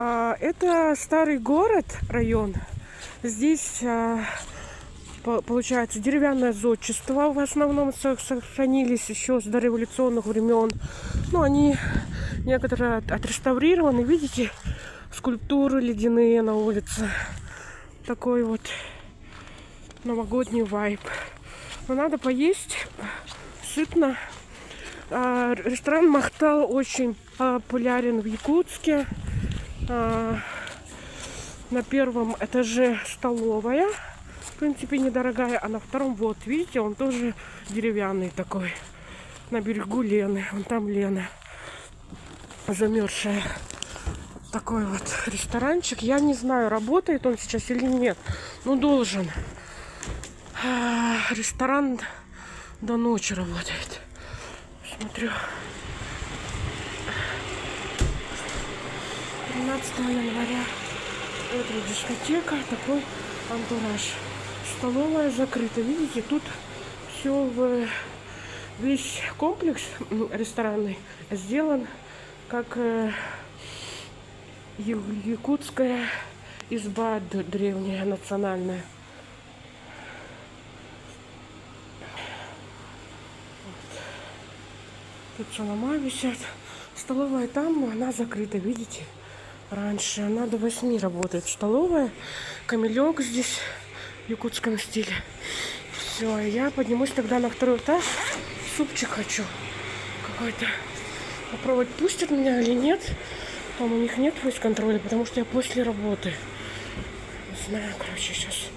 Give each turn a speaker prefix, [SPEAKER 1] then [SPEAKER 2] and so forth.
[SPEAKER 1] Это старый город, район. Здесь получается деревянное зодчество в основном сохранились еще с дореволюционных времен. Ну, они некоторые отреставрированы. Видите, скульптуры ледяные на улице. Такой вот новогодний вайб. Но надо поесть сытно. Ресторан Махтал очень популярен в Якутске. На первом этаже столовая, в принципе, недорогая, а на втором, вот, видите, он тоже деревянный такой, на берегу Лены. Вон там Лена замерзшая. Такой вот ресторанчик. Я не знаю, работает он сейчас или нет, но должен. Ресторан до ночи работает. Смотрю. 13 января. Это дискотека, такой антураж. Столовая закрыта. Видите, тут все весь комплекс ресторанный сделан как якутская изба древняя, национальная. Тут салама висят. Столовая там, но она закрыта, видите? Раньше она до 8 работает. Столовая, камелек здесь в якутском стиле. Все, я поднимусь тогда на второй этаж. Супчик хочу какой-то попробовать, пустят меня или нет. Там у них нет фейс-контроля, потому что я после работы. Не знаю, короче, сейчас